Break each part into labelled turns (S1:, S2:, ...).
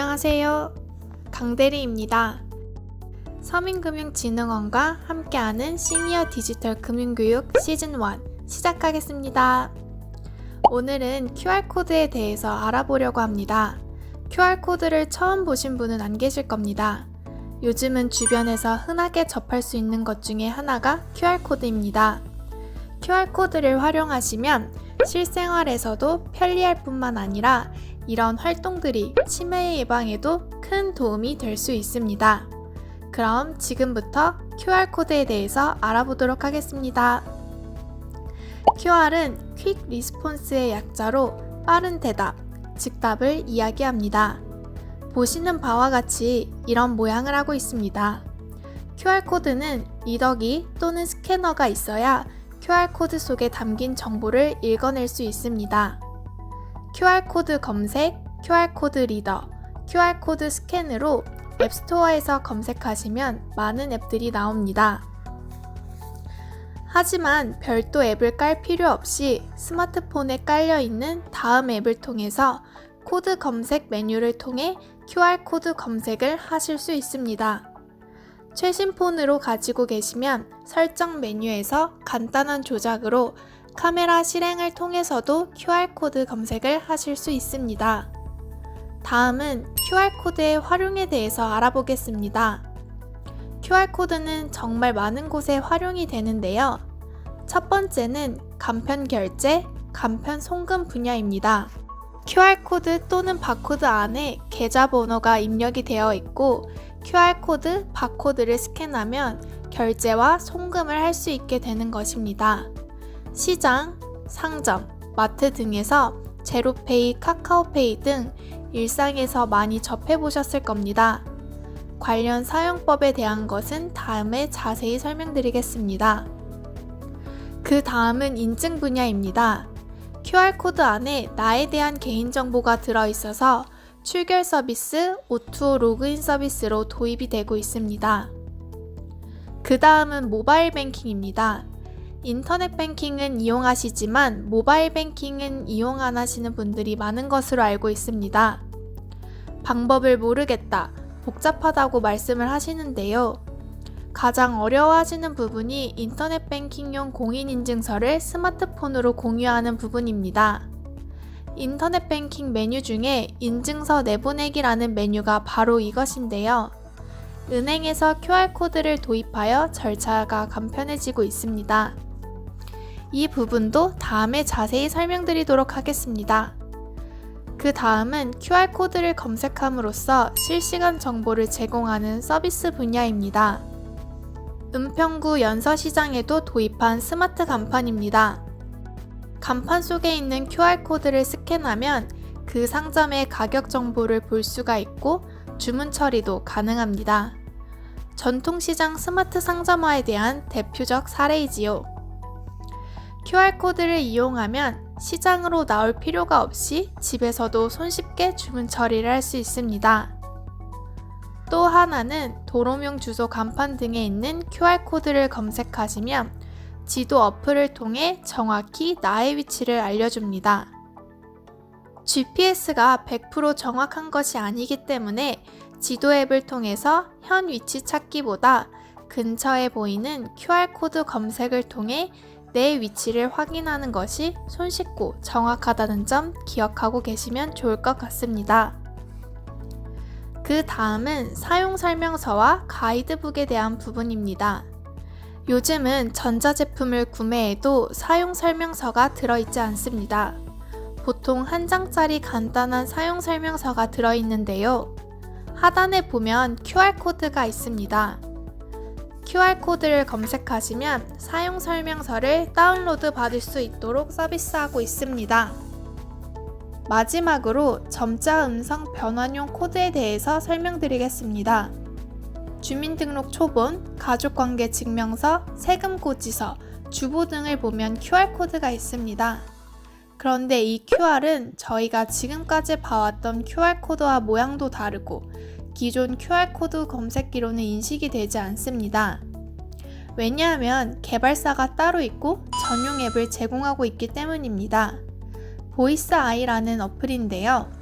S1: 안녕하세요. 강대리입니다. 서민금융진흥원과 함께하는 시니어 디지털 금융교육 시즌1 시작하겠습니다. 오늘은 QR코드에 대해서 알아보려고 합니다. QR코드를 처음 보신 분은 안 계실 겁니다. 요즘은 주변에서 흔하게 접할 수 있는 것 중에 하나가 QR코드입니다. QR코드를 활용하시면 실생활에서도 편리할 뿐만 아니라 이런 활동들이 치매 예방에도 큰 도움이 될 수 있습니다. 그럼 지금부터 QR코드에 대해서 알아보도록 하겠습니다. QR은 퀵 리스폰스의 약자로 빠른 대답, 즉답을 이야기합니다. 보시는 바와 같이 이런 모양을 하고 있습니다. QR코드는 리더기 또는 스캐너가 있어야 QR코드 속에 담긴 정보를 읽어낼 수 있습니다. QR코드 검색, QR코드 리더, QR코드 스캔으로 앱스토어에서 검색하시면 많은 앱들이 나옵니다. 하지만 별도 앱을 깔 필요 없이 스마트폰에 깔려있는 다음 앱을 통해서 코드 검색 메뉴를 통해 QR코드 검색을 하실 수 있습니다. 최신 폰으로 가지고 계시면 설정 메뉴에서 간단한 조작으로 카메라 실행을 통해서도 QR코드 검색을 하실 수 있습니다. 다음은 QR코드의 활용에 대해서 알아보겠습니다. QR코드는 정말 많은 곳에 활용이 되는데요. 첫 번째는 간편 결제, 간편 송금 분야입니다. QR코드 또는 바코드 안에 계좌번호가 입력이 되어 있고 QR코드, 바코드를 스캔하면 결제와 송금을 할 수 있게 되는 것입니다. 시장, 상점, 마트 등에서 제로페이, 카카오페이 등 일상에서 많이 접해보셨을 겁니다. 관련 사용법에 대한 것은 다음에 자세히 설명드리겠습니다. 그 다음은 인증 분야입니다. QR코드 안에 나에 대한 개인정보가 들어있어서 출결 서비스, O2O 로그인 서비스로 도입이 되고 있습니다. 그 다음은 모바일 뱅킹입니다. 인터넷 뱅킹은 이용하시지만 모바일 뱅킹은 이용 안 하시는 분들이 많은 것으로 알고 있습니다. 방법을 모르겠다, 복잡하다고 말씀을 하시는데요. 가장 어려워하시는 부분이 인터넷 뱅킹용 공인인증서를 스마트폰으로 공유하는 부분입니다. 인터넷 뱅킹 메뉴 중에 인증서 내보내기라는 메뉴가 바로 이것인데요. 은행에서 QR코드를 도입하여 절차가 간편해지고 있습니다. 이 부분도 다음에 자세히 설명드리도록 하겠습니다. 그 다음은 QR코드를 검색함으로써 실시간 정보를 제공하는 서비스 분야입니다. 은평구 연서시장에도 도입한 스마트 간판입니다. 간판 속에 있는 QR코드를 스캔하면 그 상점의 가격 정보를 볼 수가 있고 주문 처리도 가능합니다. 전통시장 스마트 상점화에 대한 대표적 사례이지요. QR코드를 이용하면 시장으로 나올 필요가 없이 집에서도 손쉽게 주문 처리를 할 수 있습니다. 또 하나는 도로명 주소 간판 등에 있는 QR코드를 검색하시면 지도 어플을 통해 정확히 나의 위치를 알려줍니다. GPS가 100% 정확한 것이 아니기 때문에 지도 앱을 통해서 현 위치 찾기보다 근처에 보이는 QR코드 검색을 통해 내 위치를 확인하는 것이 손쉽고 정확하다는 점 기억하고 계시면 좋을 것 같습니다. 그 다음은 사용설명서와 가이드북에 대한 부분입니다. 요즘은 전자제품을 구매해도 사용설명서가 들어있지 않습니다. 보통 한 장짜리 간단한 사용설명서가 들어있는데요. 하단에 보면 QR코드가 있습니다. QR코드를 검색하시면 사용설명서를 다운로드 받을 수 있도록 서비스하고 있습니다. 마지막으로 점자 음성 변환용 코드에 대해서 설명드리겠습니다. 주민등록 초본, 가족관계 증명서, 세금 고지서, 주보 등을 보면 QR코드가 있습니다. 그런데 이 QR은 저희가 지금까지 봐왔던 QR코드와 모양도 다르고 기존 QR코드 검색기로는 인식이 되지 않습니다. 왜냐하면 개발사가 따로 있고 전용 앱을 제공하고 있기 때문입니다. 보이스 아이라는 어플인데요.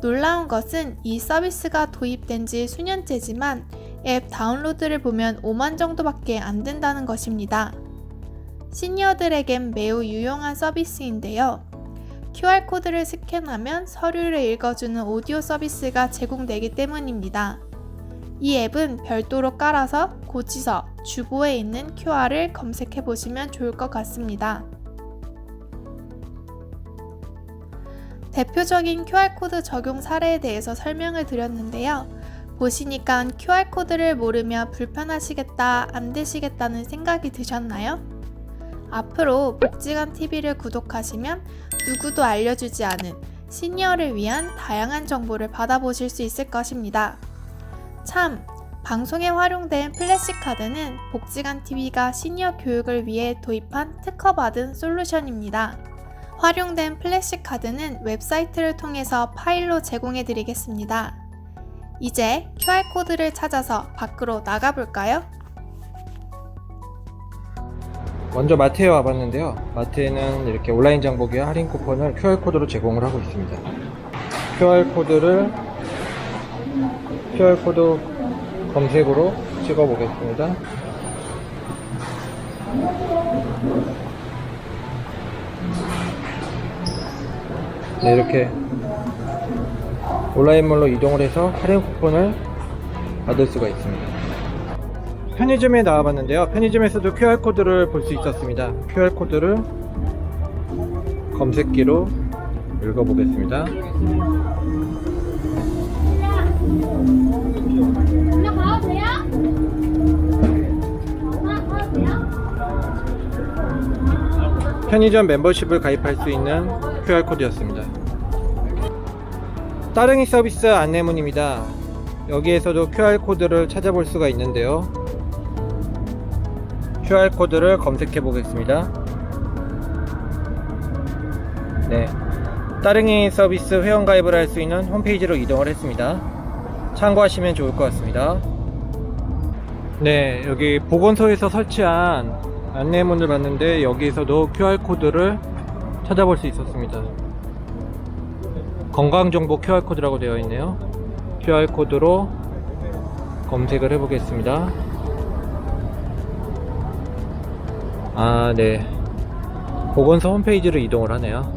S1: 놀라운 것은 이 서비스가 도입된 지 수년째지만 앱 다운로드를 보면 5만 정도밖에 안 된다는 것입니다. 시니어들에겐 매우 유용한 서비스인데요. QR코드를 스캔하면 서류를 읽어주는 오디오 서비스가 제공되기 때문입니다. 이 앱은 별도로 깔아서 고지서, 주보에 있는 QR을 검색해 보시면 좋을 것 같습니다. 대표적인 QR코드 적용 사례에 대해서 설명을 드렸는데요. 보시니까 QR코드를 모르며 불편하시겠다, 안 되시겠다는 생각이 드셨나요? 앞으로 복지관TV를 구독하시면 누구도 알려주지 않은 시니어를 위한 다양한 정보를 받아보실 수 있을 것입니다. 참, 방송에 활용된 플래시카드는 복지관TV가 시니어 교육을 위해 도입한 특허받은 솔루션입니다. 활용된 플래시카드는 웹사이트를 통해서 파일로 제공해 드리겠습니다. 이제 QR코드를 찾아서 밖으로 나가볼까요?
S2: 먼저 마트에 와봤는데요. 마트에는 이렇게 온라인 장보기와 할인 쿠폰을 QR코드로 제공을 하고 있습니다. QR코드 검색으로 찍어 보겠습니다. 네, 이렇게 온라인몰로 이동을 해서 할인 쿠폰을 받을 수가 있습니다. 편의점에 나와봤는데요. 편의점에서도 QR코드를 볼 수 있었습니다. QR코드를 검색기로 읽어보겠습니다. 편의점 멤버십을 가입할 수 있는 QR코드였습니다. 따릉이 서비스 안내문입니다. 여기에서도 QR코드를 찾아볼 수가 있는데요. QR코드를 검색해 보겠습니다. 네, 따릉이 서비스 회원가입을 할 수 있는 홈페이지로 이동을 했습니다. 참고하시면 좋을 것 같습니다. 네, 여기 보건소에서 설치한 안내문을 봤는데 여기에서도 QR코드를 찾아볼 수 있었습니다. 건강정보 QR코드라고 되어 있네요. QR코드로 검색을 해보겠습니다. 네. 보건소 홈페이지로 이동을 하네요.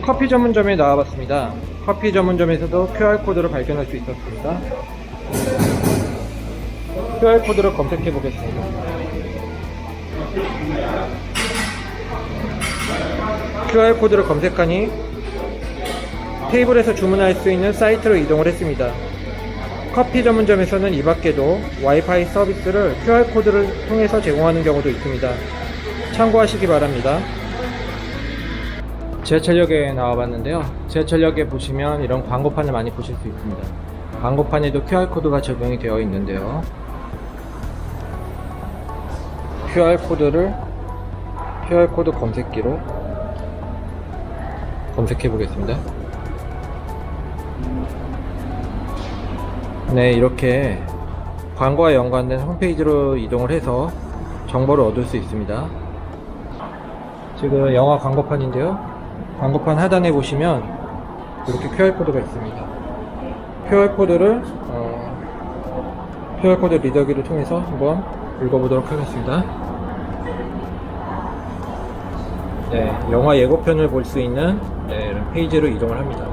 S2: 커피 전문점에 나와봤습니다. 커피 전문점에서도 QR코드를 발견할 수 있었습니다. QR코드를 검색해 보겠습니다. QR코드를 검색하니 테이블에서 주문할 수 있는 사이트로 이동을 했습니다. 커피 전문점에서는 이 밖에도 와이파이 서비스를 QR코드를 통해서 제공하는 경우도 있습니다. 참고하시기 바랍니다. 지하철역에 나와봤는데요. 지하철역에 보시면 이런 광고판을 많이 보실 수 있습니다. 광고판에도 QR코드가 적용이 되어 있는데요. QR코드 검색기로 검색해 보겠습니다. 네, 이렇게 광고와 연관된 홈페이지로 이동을 해서 정보를 얻을 수 있습니다. 지금 영화 광고판인데요. 광고판 하단에 보시면 이렇게 QR코드가 있습니다. QR코드 리더기를 통해서 한번 읽어보도록 하겠습니다. 네, 영화 예고편을 볼 수 있는 이런 페이지로 이동을 합니다.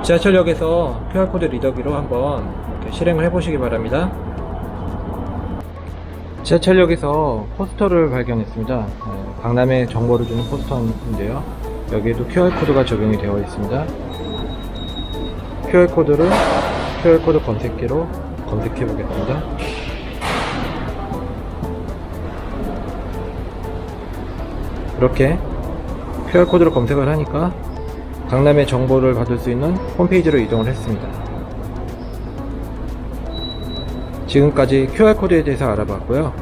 S2: 지하철역에서 QR코드 리더기로 한번 이렇게 실행을 해보시기 바랍니다. 지하철역에서 포스터를 발견했습니다. 강남의 정보를 주는 포스터인데요. 여기에도 QR코드가 적용이 되어 있습니다. QR코드 검색기로 검색해 보겠습니다. 이렇게 QR코드로 검색을 하니까 강남의 정보를 받을 수 있는 홈페이지로 이동을 했습니다. 지금까지 QR코드에 대해서 알아봤고요.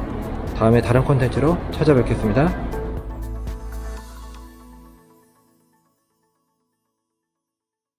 S2: 다음에 다른 콘텐츠로 찾아뵙겠습니다.